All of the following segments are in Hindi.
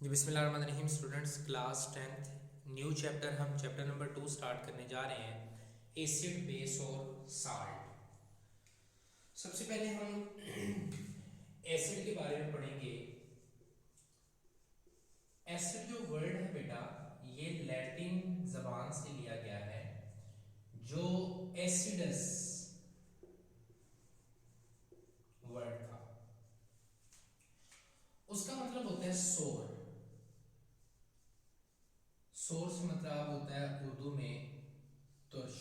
जी बिस्मिल्लाहिर्रहमानिर्रहीम students, class 10th new chapter हम चैप्टर नंबर 2 स्टार्ट करने जा रहे हैं, एसिड बेस और साल्ट। सबसे पहले हम एसिड के बारे में पढ़ेंगे। एसिड जो वर्ड है बेटा, ये लैटिन जबान से लिया गया है, जो एसिडस वर्ड था, उसका मतलब होता है सोर। सोर से मतलब होता है उर्दू में तुर्श,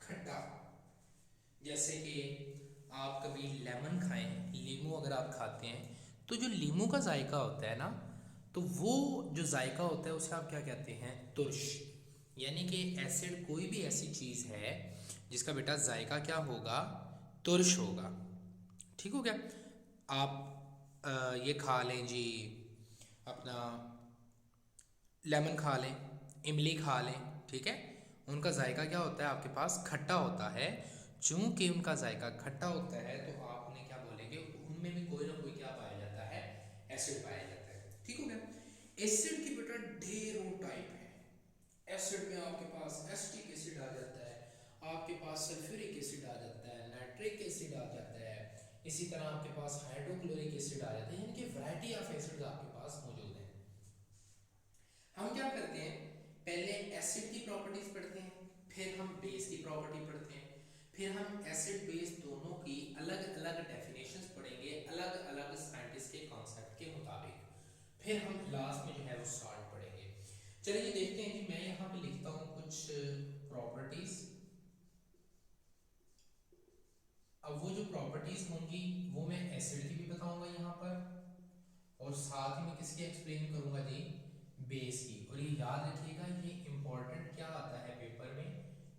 खट्टा। जैसे कि आप कभी लेमन खाएं, लीमू अगर आप खाते हैं तो जो लीमू का जायका होता है ना, तो वो जो जायका होता है उसे आप क्या कहते हैं? तुर्श। यानी कि एसिड कोई भी ऐसी चीज़ है जिसका बेटा जायका क्या होगा? तुर्श होगा। ठीक हो गया? आप ये खा लें जी, अपना लेमन खा लें, इमली खा लें, ठीक है? उनका जायका क्या होता है? आपके पास खट्टा होता है। चूंकि उनका जायका खट्टा होता है तो आप उन्हें क्या बोलेंगे? उनमें भी कोई ना कोई क्या पाया जाता है? एसिड पाया जाता है। ठीक हो गया? एसिड की बेटा ढेरों टाइप है। एसिड में आपके पास एसिटिक एसिड आ जाता है, आपके पास सल्फ्यूरिक एसिड आ जाता है, नाइट्रिक एसिड आ जाता है, इसी तरह आपके पास हाइड्रोक्लोरिक एसिड आ जाता है। यानी कि वैरायटी ऑफ एसिड आपके पास मौजूद है। हम क्या करते हैं? पहले एसिड की प्रॉपर्टीज पढ़ते हैं, फिर हम बेस की प्रॉपर्टी पढ़ते हैं, फिर हम एसिड बेस दोनों की अलग अलग डेफिनेशंस पढ़ेंगे, अलग अलग साइंटिस्ट के कॉन्सेप्ट के मुताबिक। फिर हम लास्ट में जो है वो सॉल्ट पढ़ेंगे। चलिए देखते हैं कि मैं यहाँ पे लिखता हूँ कुछ प्रॉपर्टीज। अब वो जो प्रॉपर्टीज होंगी वो मैं एसिड की भी बताऊंगा यहाँ पर, और साथ ही मैं किसकी एक्सप्लेन करूंगा जी? बेस की। और ये याद रखिएगा, ये इंपॉर्टेंट क्या आता है पेपर में?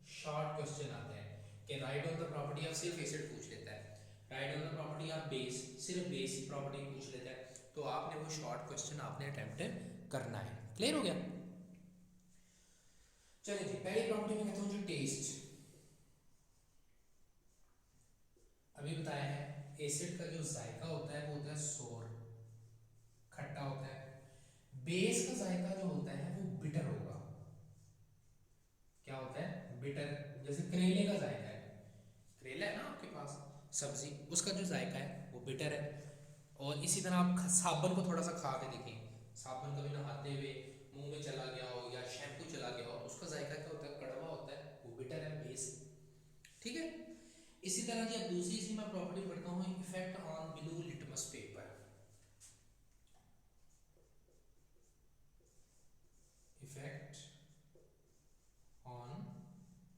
शॉर्ट क्वेश्चन आता है कि right on the property of सिर्फ एसिड पूछ लेता है, right on the property of base, सिर्फ बेस की प्रॉपर्टी पूछ लेता है। तो आपने वो शॉर्ट क्वेश्चन आपने अटेम्प्ट करना है। क्लियर हो गया? चलिए जी, पहली प्रॉपर्टी में कहता हूँ जो टेस्ट। अभी बताया है एसिड का जो जायका होता है वो होता है सोर, खट्टा होता है। बेस का जायका जो होता है वो बिटर होगा। क्या होता है? बिटर। जैसे करेले का जायका है, करेला है ना आपके पास सब्जी, उसका जो जायका है वो बिटर है। और इसी तरह आप साबुन को थोड़ा सा खा के देखें, साबुन कभी नहाते हुए मुंह में चला गया हो या शैम्पू चला गया हो, उसका जायका क्या होता है? कड़वा होता है, वो बिटर है, बेस। ठीक है? इसी तरह जी अब दूसरी सी मैं प्रॉपर्टी पढ़ता हूँ, effect on blue litmus paper. Effect on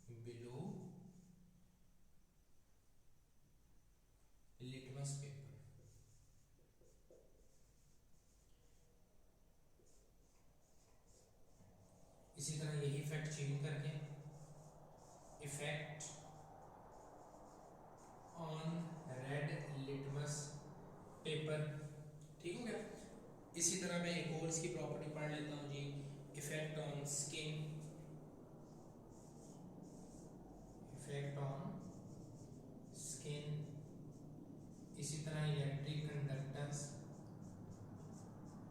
blue litmus paper. इसी तरह यही इफेक्ट चेंज करके effect on red litmus paper. ठीक हो गया? इसी तरह मैं एक और इसकी प्रॉपर्टी पढ़ लेता हूँ जी, effect on skin. Effect on skin. इसी तरह इलेक्ट्रिक कंडक्टेंस,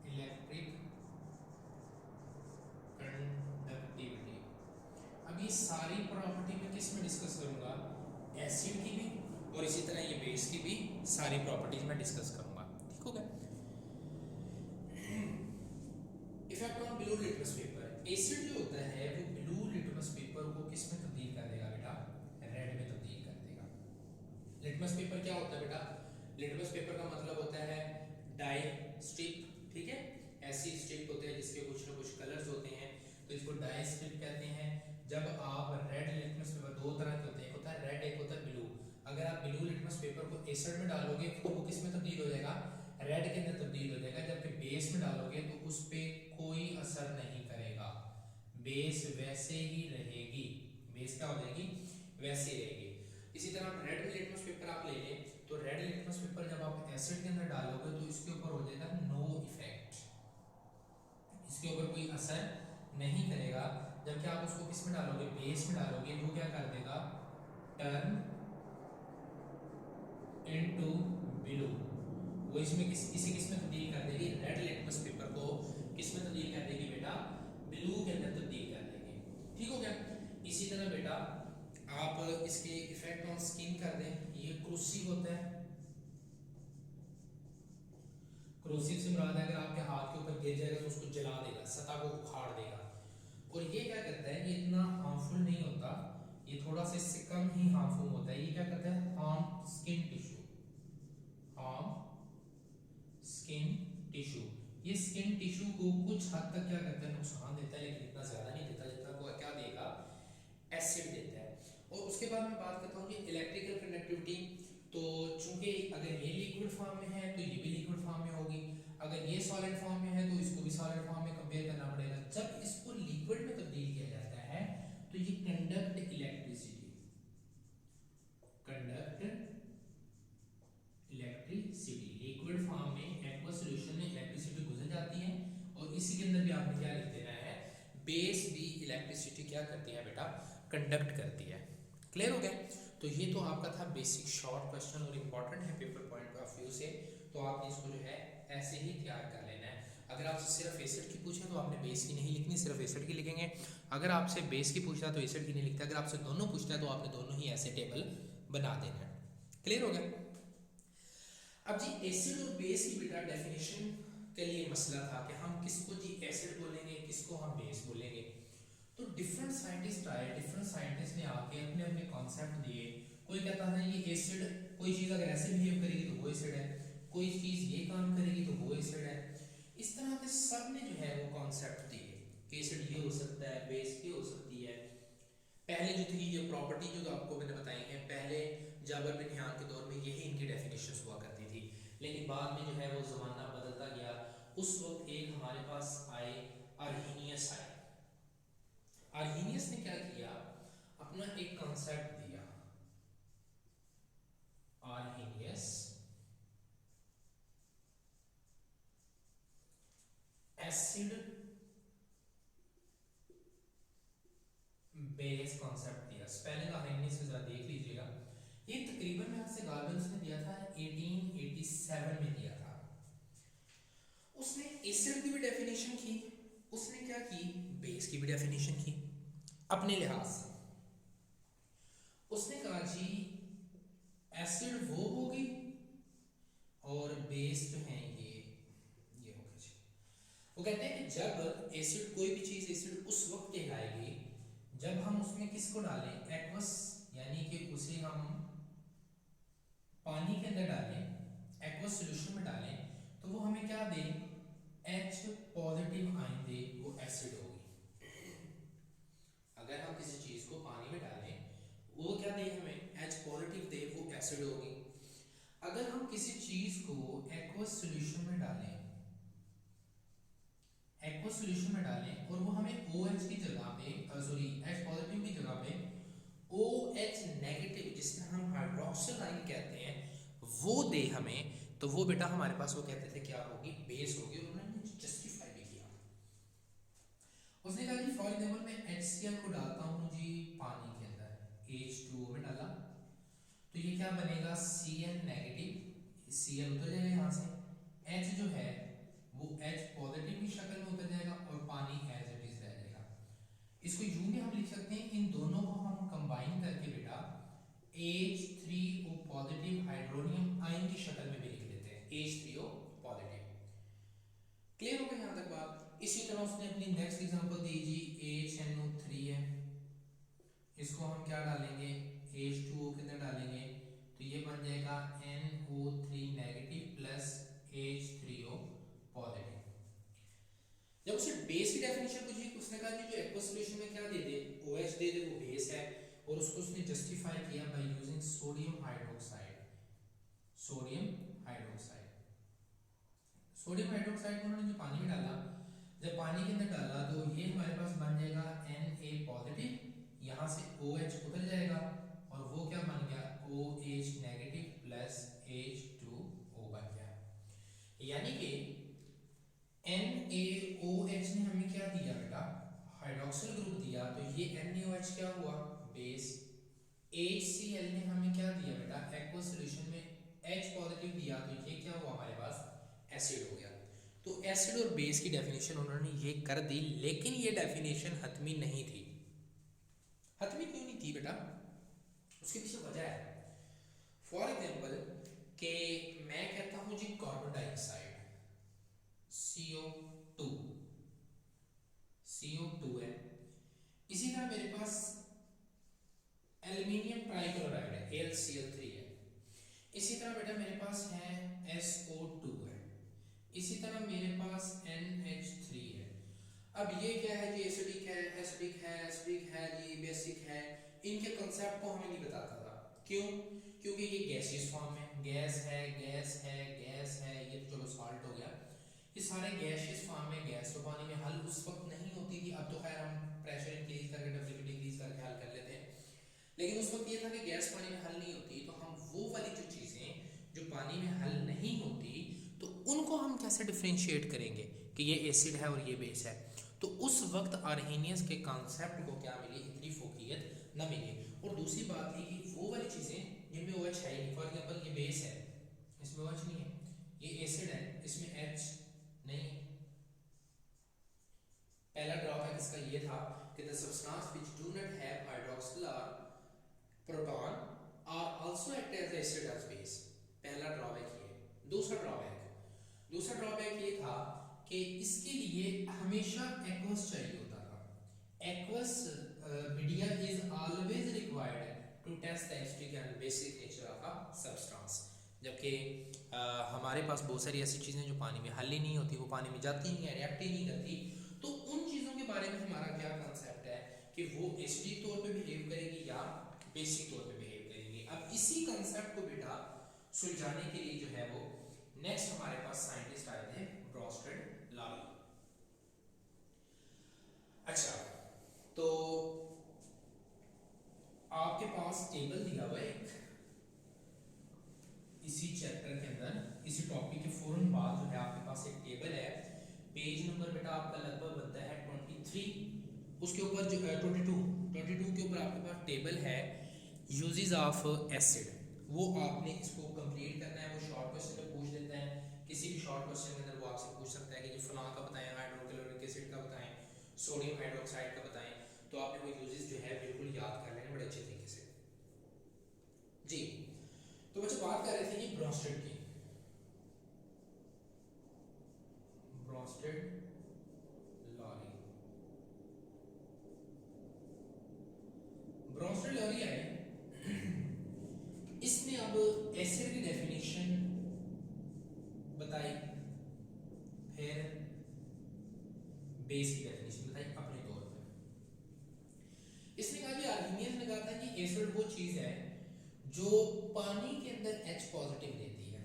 इलेक्ट्रिक कंडक्टिविटी। अब ये सारी प्रॉपर्टी मैं किस में डिस्कस करूंगा? एसिड की भी, और इसी तरह ये बेस की भी सारी प्रॉपर्टीज मैं डिस्कस करूंगा। ठीक हो गया? Effect on blue litmus paper. Acid जो होता है वो ब्लू लिटमस पेपर को किस में तब्दील कर देगा बेटा? रेड में तब्दील कर देगा। लिटमस पेपर क्या होता है बेटा? लिटमस पेपर का मतलब होता है डाई स्ट्रिप। ठीक है? ऐसी स्ट्रिप होते हैं जिसके कुछ ना कुछ कलर्स होते हैं, तो इसको डाई स्ट्रिप कहते हैं। जब आप रेड लिटमस पेपर, दो तरह के होते हैं, एक होता है रेड, एक होता है ब्लू। अगर आप ब्लू लिटमस पेपर को एसिड में डालोगे तो वो किस में तब्दील हो जाएगा? रेड के अंदर तब्दील हो जाएगा। जबकि बेस में डालोगे तो उस पर कोई असर नहीं करेगा, बेस वैसे ही रहेगी। बेस क्या हो जाएगी? वैसे ही रहेगी। इसी तरह रेड लिटमस पेपर आप ले लें, तो रेड लिटमस पेपर जब आप एसिड के अंदर डालोगे तो इसके ऊपर हो जाएगा नो इफेक्ट, इसके ऊपर कोई असर नहीं करेगा। जबकि आप उसको किस में डालोगे? बेस में डालोगे, वो क्या कर देगा? Turn into blue. वो इसमें इसी किस में तब्दील कर देगी, रेड लिटमस पेपर को किस में तब्दील कर देगी बेटा, ब्लू के अंदर तब्दील कर देगी। ठीक हो गया। इसी तरह बेटा आप इसके इफेक्ट ऑन स्किन कर दें, ये क्रूसिव होता है। क्रूसिव से मुराद है अगर आपके हाथ के ऊपर गिर जाएगा तो उसको जला देगा, सतह को उखाड़ देगा। और ये क्या करता है, ये इतना हार्मफुल नहीं होता, ये थोड़ा सा इससे कम ही हार्मफुल होता है। ये क्या करता है, harm skin tissue, harm skin tissue. ये स्किन टिश्यू को कुछ हद तक क्या करता है, नुकसान देता है, लेकिन इतना ज्यादा नहीं देता जितना वो क्या देगा, एसिड देता है। और उसके बाद मैं बात करता हूँ कि इलेक्ट्रिकल कंडक्टिविटी। तो चूंकि अगर ये लिक्विड फॉर्म में है तो ये भी लिक्विड फॉर्म में होगी, अगर ये सॉलिड फॉर्म में है तो इसको भी सॉलिड फॉर्म में कंपेयर करना पड़ेगा। जब इसको लिक्विड में तब्दील किया जाता है तो ये conduct electricity, conduct electricity, liquid form में एक्वस सॉल्यूशन में इलेक्ट्रिसिटी गुजर जाती है। और इसी के अंदर भी आपने क्या लिख देना है, बेस भी इलेक्ट्रिसिटी क्या करती है बेटा, कंडक्ट करती है। क्लियर हो गया। तो ये तो आपका था बेसिक शॉर्ट क्वेश्चन और इंपॉर्टेंट है पेपर पॉइंट ऑफ व्यू से, तो आपने इसको जो है ऐसे ही तैयार कर लेना है। अगर आपसे सिर्फ एसिड की पूछे तो आपने बेस की नहीं लिखनी, सिर्फ एसिड की लिखेंगे। अगर आपसे बेस की पूछता है तो एसिड की नहीं लिखता, अगर आपसे दोनों पूछता है तो आपने दोनों ही ऐसे टेबल बना देना है। क्लियर हो गया। अब जी एसिड और बेस की बेटा डेफिनेशन के लिए मसला था कि हम किसको जी एसिड बोलेंगे, किसको हम बेस बोलेंगे। तो डिफरेंट साइंटिस्ट आए, डिफरेंट साइंटिस्ट ने आके अपने अपने कॉन्सेप्ट दिए। कोई कहता था ये एसिड, कोई चीज़ अगर ऐसे बिहेव करेगी तो वो एसिड है, कोई चीज़ ये काम करेगी तो वो एसिड है। इस तरह के सब ने जो है वो कॉन्सेप्ट दिए कि एसिड ये हो सकता है, बेस ये हो सकती है। पहले जो थी ये प्रॉपर्टी जो आपको मैंने बताई है, पहले जाबर बिन हियान के दौर में यही इनकी डेफिनेशंस हुआ करती थी, लेकिन बाद में जो है वो ज़माना बदलता गया। उस वक्त एक हमारे पास आए अर्हीनियस आए। अर्हीनियस ने क्या किया, अपना एक कॉन्सेप्ट दिया, अर्हीनियस एसिड बेस कॉन्सेप्ट दिया। स्पेलिंग अर्हीनियस जरा देख लीजिएगा। ये तकरीबन मैं आपसे गार्बन्स ने दिया था 1887 में दिया था। उसने एसिड की भी डेफिनेशन की, उसने क्या की, बेस की भी डेफिनेशन की अपने लिहाज से। उसने कहा जी एसिड वो होगी और बेस जो है ये होगी जी। वो कहते हैं कि जब एसिड, कोई भी चीज एसिड उस वक्त कहलाएगी जब हम उसमें किसको डालें, एक्वस, यानी कि उसे हम पानी के अंदर डालें, एक्वस सॉल्यूशन में डालें, तो वो हमें क्या दे, H पॉजिटिव आयन दे, वो एसिड होगी। अगर हम किसी चीज को पानी में डालें वो क्या दे हमें, H पॉजिटिव दे, वो एसिड होगी। अगर हम किसी चीज को एक्वस सॉल्यूशन में डालें, एक्वस सॉल्यूशन में डालें और वो हमें OH की जगह पे, सॉरी H पॉजिटिव की जगह पे OH नेगेटिव, जिसमें हम हाइड्रोक्सिल आयन कहते हैं, वो दे हमें, तो वो बेटा हमारे पास वो कहते थे क्या होगी, बेस होगी। और उन्होंने जस्टिफाई भी किया। उसने कहा जी फॉर एग्जांपल मैं HCl को डालता हूँ जी पानी के अंदर, H2O में डाला, तो ये क्या बनेगा, Cl नेगेटिव, Cl उतर जाएगा यहाँ से, H जो है वो H पॉजिटिव की शक्ल में उतर जाएगा और पानी एज इट इज रह जाएगा। इसको यूं भी हम लिख सकते हैं, इन दोनों को हम कंबाइन करके बेटा H3O पॉजिटिव हाइड्रोनियम आयन की शक्ल में भी लिख देते हैं, H3O पॉजिटिव। क्लियर हो गया यहाँ तक बात। इसी तरह उसने अपनी नेक्स्ट एग्जांपल दी जी HNO3 है, इसको हम क्या डालेंगे, H2O के अंदर डालेंगे, तो ये बन जाएगा NO3 negative plus H3O positive. जब उसे बेस की डेफिनेशन पूछी, उसने कहा कि जो एक्वस सॉल्यूशन में क्या दे दे, OH दे दे, वो बेस है। और उसको उसने जस्टिफाई किया by using sodium hydroxide, sodium hydroxide. Sodium hydroxide को उन्होंने जो पानी में डाला, जब पानी के अंदर डाला तो ये हमारे पास बन जाएगा Na पॉजिटिव, यहाँ से OH उतर जाएगा और वो क्या बन गया, OH नेगेटिव प्लस H2O बन गया। यानी कि NaOH ने हमें क्या दिया बेटा, हाइड्रोक्सिल ग्रुप दिया, तो ये NaOH क्या हुआ, बेस। HCl ने हमें क्या दिया बेटा, एक्वस सॉल्यूशन में H पॉजिटिव दिया तो ये क्या हुआ हमारे पास, एसिड हो गया। तो एसिड और बेस की डेफिनेशन उन्होंने ये कर दी, लेकिन ये डेफिनेशन हतमी नहीं थी। हतमी क्यों नहीं थी बेटा, उसके पीछे वजह है। फॉर एग्जाम्पल कि मैं कहता हूं जी कार्बन डाइऑक्साइड CO2, CO2 है। इसी तरह मेरे पास एल्यूमिनियम ट्राइक्लोराइड है, AlCl3 है। इसी तरह बेटा मेरे पास है SO2 है। इसी तरह मेरे पास NH3 है। अब ये क्या है जी, एसिडिक है, एसिडिक है, एसिडिक है जी, बेसिक है। इनके कंसेप्ट को हमें नहीं बताता था। क्यों? क्योंकि ये गैसियस फॉर्म में, गैस है, गैस है, गैस है, ये तो चलो सॉल्ट हो गया। ये सारे गैसियस फॉर्म में, गैस तो पानी में हल उस वक्त नहीं होती थी। अब तो खैर हम प्रेशर इंक्रीज करके, टेम्परेचर डिक्रीज करके हल कर लेते हैं, लेकिन उस वक्त ये था कि गैस पानी में हल नहीं होती। तो हम वो वाली जो चीज़ें जो पानी में हल नहीं होती, तो उनको हम कैसे डिफ्रेंशिएट करेंगे कि ये एसिड है और ये बेस है। तो उस वक्त आर्हेनियस के कॉन्सेप्ट को क्या मिली, इतनी फोकियत न मिली। और दूसरी बात थी कि वो वाली चीज़ें जिनमें OH है ही, फॉर एग्जाम्पल ये बेस है, इसमें OH नहीं है, ये एसिड है, इसमें H नहीं है। पहला ड्रॉबैक इसका ये था कि the substance which do not have hydroxyl और proton are also act as acid as base. पहला ड्रॉबैक ये। दूसरा ड्रॉबैक ये था कि इसके लिए हमेशा एक्वस चाहिए होता था। Aqueous media is always required to test the acidic and basic nature of a substance. जबकि हमारे पास बहुत सारी ऐसी चीज़ें जो पानी में हल ही नहीं होती, वो पानी में जाती नहीं है, रिएक्ट ही नहीं करती। तो उन चीज़ों के बारे में हमारा क्या कंसेप्ट है कि वो एसिडिक तौर पे बिहेव करेगी या बेसिक तौर पे बिहेव करेंगे। अब इसी कंसेप्ट को बेटा सुलझाने के लिए जो है वो नेक्स्ट हमारे पास साइंटिस्ट आए थे, ब्रोस्टेड लाली। अच्छा, तो आपके पास टेबल दिया हुआ है एक, इसी चैप्टर के अंदर, इसी टॉपिक के फौरन बाद जो है आपके पास एक टेबल है। पेज नंबर बेटा आपका लगभग बनता है 23। उसके ऊपर जो 22 के ऊपर आपके पास टेबल है यूजेस ऑफ एसिड। वो आपने इसको कंप्लीट करना है। वो शॉर्ट क्वेश्चन में पूछ देता है, किसी भी शॉर्ट क्वेश्चन के अंदर वो आपसे पूछ सकता है कि जो फलां का बताएं, हाइड्रोक्लोरिक एसिड का बताएं, सोडियम हाइड्रोक्साइड का बताएं। तो आपने वो यूजेस जो है बिल्कुल याद कर लेने बड़े अच्छे तरीके से जी। तो बच्चों बात कर रहे थे ये ब्रोस्टेड की, ब्रोस्टेड लॉरी। ब्रोस्टेड लॉरी आए, इसने अब एसिड की डेफिनेशन बताई, फिर बेस की डेफिनेशन बताई अपने तौर पर। इसने कहा कि आर्हेनियस ने कहा था कि एसिड वो चीज है जो पानी के अंदर H पॉजिटिव देती है,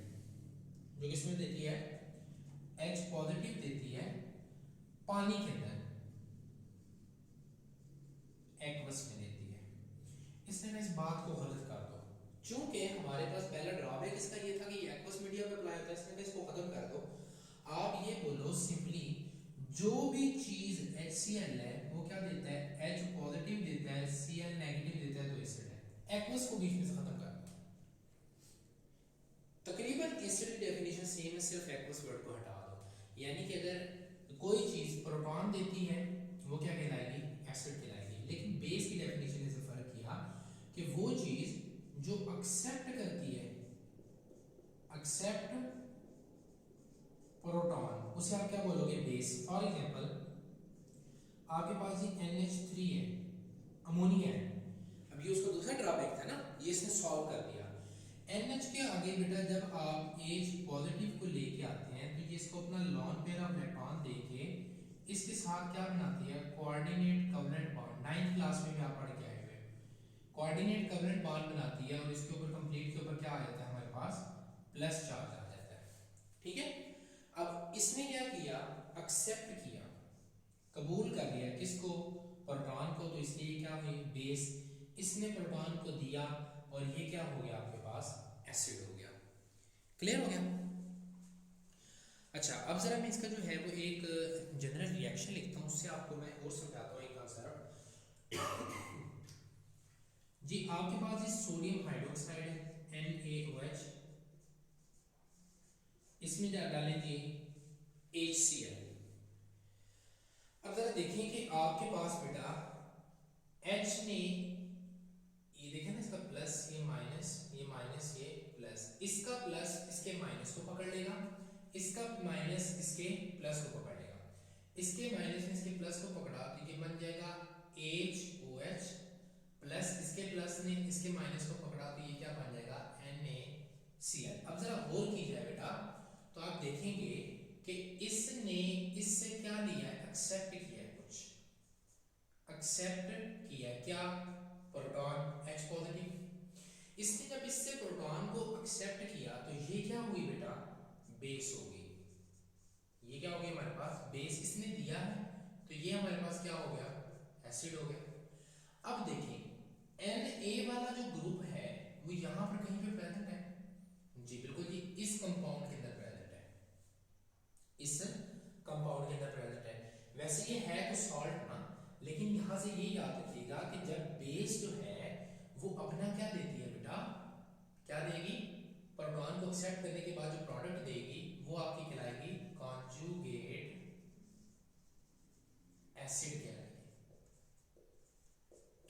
जो किसमें देती है, H पॉजिटिव देती है पानी के अंदर, एक्वस में देती है। इसने ना इस बात को गलत कर दो, क्योंकि हमारे पास पहला ड्रॉबैक इसका ये था कि एक्वस मीडिया पे अप्लाई होता है। इसने इसको खत्म कर दो। आप ये बोलो सिंपली, जो भी चीज HCl है वो क्या देता है, H पॉजिटिव देता है, Cl नेगेटिव देता है, तो एसिड है। एक्वस को बीच में से खत्म कर दो। तकरीबन एसिड की डेफिनेशन सेम है, सिर्फ एक्वस वर्ड को हटा दो। यानी कि अगर कोई चीज प्रोटॉन देती है वो क्या कहलाएगी, एसिड कहलाएगी। लेकिन बेस की डेफिनेशन ने फर्क किया कि वो चीज जो एक्सेप्ट करती है, एक्सेप्ट प्रोटॉन, उसे आप क्या बोलोगे, बेस। फॉर एग्जांपल आपके पास ये NH3 है, अमोनिया है। अब ये उसका दूसरा ड्रॉबैक था ना, ये इसने सॉल्व कर दिया। NH के आगे बेटा जब आप H पॉजिटिव को लेके आते हैं तो ये इसको अपना लॉन पेयर ऑफ इलेक्ट्रॉन देके इसके साथ क्या बनाती है, coordinate covalent bond. 9th class में भी आप पढ़ के आए हुए, कोऑर्डिनेट कवलेंट बॉन्ड बनाती है और इसके ऊपर कंप्लीट के ऊपर क्या आ जाता है हमारे पास, प्लस चार्ज आ जाता है। ठीक है। अब इसने क्या किया, एक्सेप्ट किया, कबूल कर लिया किसको, प्रोटॉन को। तो इसलिए क्या हुई, बेस। इसने प्रोटॉन को दिया और ये क्या हो गया आपके पास, एसिड हो गया। क्लियर हो गया। अच्छा, अब जरा मैं इसका जो है वो एक जनरल रिएक्शन लिखता हूँ, उससे आपको मैं और समझाता हूँ एक कंसेप्ट। जी आपके पास ये सोडियम हाइड्रोक्साइड है, NaOH, इसमें डालेंगे HCl। अब जरा देखिए कि आपके पास बेटा H ने, ये देखें ना, इसका प्लस ये माइनस ये प्लस, इसका प्लस इसके माइनस को पकड़ लेगा, इसका माइनस इसके प्लस को पकड़ लेगा, इसके माइनस ने इसके प्लस को पकड़ा तो ये बन जाएगा HOH प्लस इसके प्लस ने इसके माइनस को पकड़ा तो ये क्या बन जाएगा NaCl। अब जरा गौर की जाए बेटा तो आप देखेंगे कि इसने इससे क्या लिया है, एक्सेप्ट किया है, कुछ एक्सेप्ट किया है, क्या, प्रोटॉन H पॉजिटिव। इसने जब इससे प्रोटॉन को एक्सेप्ट किया तो ये क्या हुई बेटा, बेस हो गई। ये क्या हो गया हमारे पास, बेस इसने दिया है तो ये हमारे पास क्या हो गया, एसिड हो गया। अब देखिए Na वाला जो ग्रुप है वो यहां पर कहीं पे प्रेजेंट है, जी बिल्कुल जी, इस कंपाउंड के अंदर प्रेजेंट है, इस कंपाउंड के अंदर प्रेजेंट है। वैसे ये है तो सॉल्ट ना, लेकिन यहां से ये याद रखिएगा कि जब बेस जो है वो अपना क्या देती है बेटा, क्या देगी, प्रोटॉन को एक्सेप्ट करने के बाद जो प्रोडक्ट देगी वो आपकी कहलाएगी कॉन्जुगेट एसिड कहलाएगी,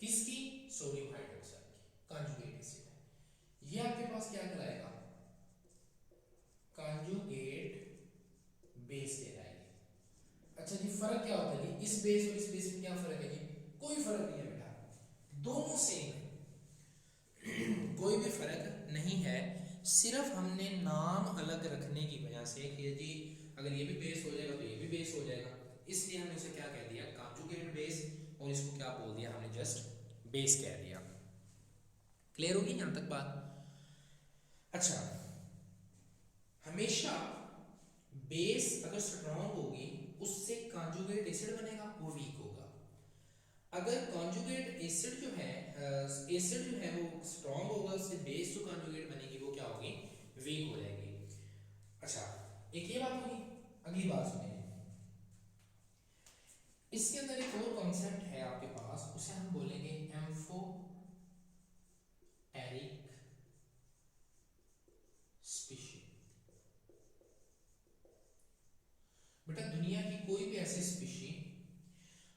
किसकी, सोडियम हाइड्रोक्साइड की, कॉन्जुगेट एसिड है ये आपके पास क्या कहलाएगा, कॉन्जुगेट बेस कहलाएगी। अच्छा जी, फर्क क्या होता है जी, इस बेस और इस बेस में क्या फर्क है जी, कोई फर्क नहीं है बेटा, दोनों सेम है कोई भी फर्क नहीं है, सिर्फ हमने नाम अलग रखने की वजह से कि जी अगर ये भी बेस हो जाएगा तो ये भी बेस हो जाएगा, इसलिए हमने इसे क्या कह दिया, कॉन्जुगेट बेस, और इसको क्या बोल दिया हमने, जस्ट बेस कह दिया। क्लियर होगी यहां तक बात। अच्छा, हमेशा बेस अगर स्ट्रॉन्ग होगी उससे कॉन्जुगेट एसिड बनेगा वो वीक होगा, अगर कॉन्जुगेट एसिड जो है वो स्ट्रॉन्ग होगा उससे बेस जो कॉन्जुगेट बनेगी वो क्या होगी, वीक हो जाएगी। अच्छा, एक ये बात होगी। अगली बात सुनिए, इसके अंदर एक और कॉन्सेप्ट है आपके पास, उसे हम बोलेंगे एम्फोटेरिक स्पीशी। बेटा दुनिया की कोई भी ऐसी स्पीशी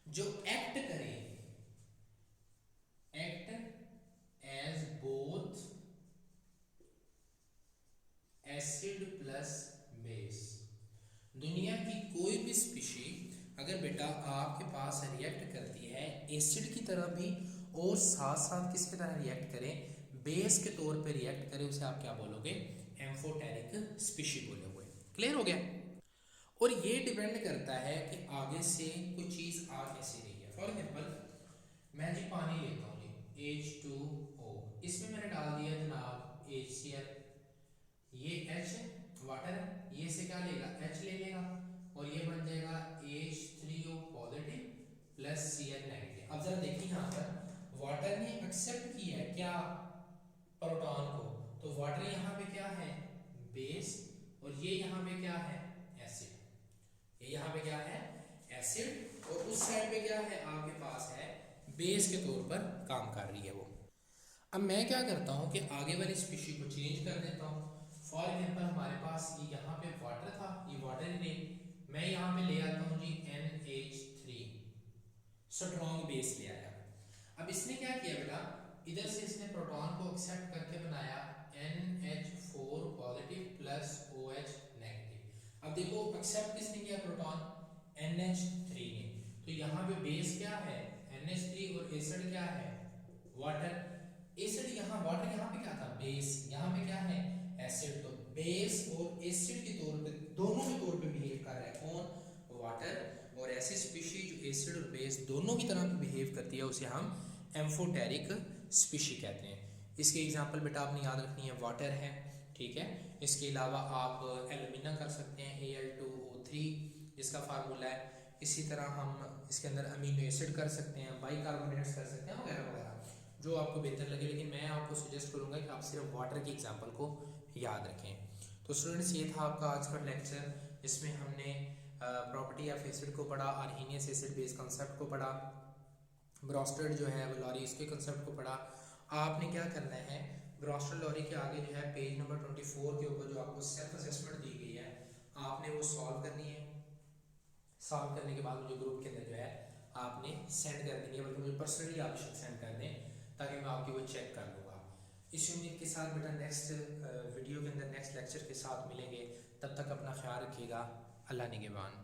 जो एक्ट करे, act as both acid plus base, दुनिया की कोई भी स्पीशी अगर बेटा आपके पास रिएक्ट करती है एसिड की तरह भी और साथ साथ किसकी तरह रिएक्ट करे, बेस के तौर पे रिएक्ट करे, उसे आप क्या बोलोगे, एम्फोटेरिक स्पीशी बोलोगे। क्लियर हो गया। और ये डिपेंड करता है कि आगे से कोई चीज आ कैसे रही है। फॉर एग्जाम्पल मैं जी पानी लेता हूँ जी H2O, इसमें मैंने डाल दिया जनाब HCl, ये H वाटर है, ये से क्या लेगा, H ले लेगा और ये बन जाएगा H3O positive plus Cl negative. अब जरा देखिए यहाँ पर वाटर ने एक्सेप्ट किया है क्या, प्रोटॉन को, तो वाटर यहाँ पे क्या है, बेस, और ये यहाँ पे क्या है, एसिड, ये यहाँ पे क्या है, एसिड, और उस साइड पे क्या है आपके पास है, बेस के तौर पर काम कर रही है वो। अब मैं क्या करता हूँ कि आगे वाली स्पीशी को चेंज कर देता हूँ। फॉर एग्जाम्पल हमारे पास ये यहाँ पे वाटर था, ये वाटर ही नहीं, मैं यहाँ पे ले आता हूँ जी NH3, स्ट्रॉन्ग बेस ले आया। अब इसने क्या किया बेटा, इधर से इसने प्रोटॉन को एक्सेप्ट करके बनाया NH4 positive plus OH negative. अब देखो एक्सेप्ट किसने किया, प्रोटॉन, NH3 ने, तो यहाँ पे बेस क्या है, NH3, और एसिड क्या है, वाटर। एसिड यहाँ, वाटर यहाँ पे क्या था, बेस, यहाँ पे क्या है, एसिड। तो बेस और एसिड के तौर पे, दोनों के तौर पे बिहेव कर रहा है कौन, वाटर। और ऐसी स्पीशी जो एसिड और बेस दोनों की तरह बिहेव करती है उसे हम एम्फोटेरिक स्पीशी कहते हैं। इसके एग्जांपल बेटा आपने याद रखनी है, वाटर है, ठीक है। इसके अलावा आप एल्यूमिना कर सकते हैं Al2O3 जिसका फार्मूला है। इसी तरह हम इसके अंदर अमीनो एसिड कर सकते हैं, बाइकार्बोनेट्स कर सकते हैं, वगैरह वगैरह, जो आपको बेहतर लगे। लेकिन मैं आपको सजेस्ट करूंगा कि आप सिर्फ वाटर के एग्जांपल को याद रखें। तो स्टूडेंट्स, ये था आपका आज का लेक्चर, जिसमें हमने प्रॉपर्टी ऑफ एसिड को पढ़ा, आर्हीनियस एसिड बेस कंसेप्ट को पढ़ा, ब्रोस्टेड जो है लॉरी इसके कंसेप्ट को पढ़ा। आपने क्या करना है, ब्रोस्टेड लॉरी के आगे जो है पेज नंबर 24 के ऊपर जो आपको सेल्फ असेसमेंट दी गई है आपने वो सॉल्व करनी है। सॉल्व करने के बाद मुझे ग्रुप के अंदर जो है आपने सेंड कर देनी है, बल्कि मुझे पर्सनली आप सेंड कर दें ताकि मैं आपकी वो चेक कर लूँगा। इस उम्मीद के साथ बेटा नेक्स्ट वीडियो के अंदर नेक्स्ट लेक्चर के साथ मिलेंगे। तब तक अपना ख्याल रखिएगा। अल्लाह निगहबान।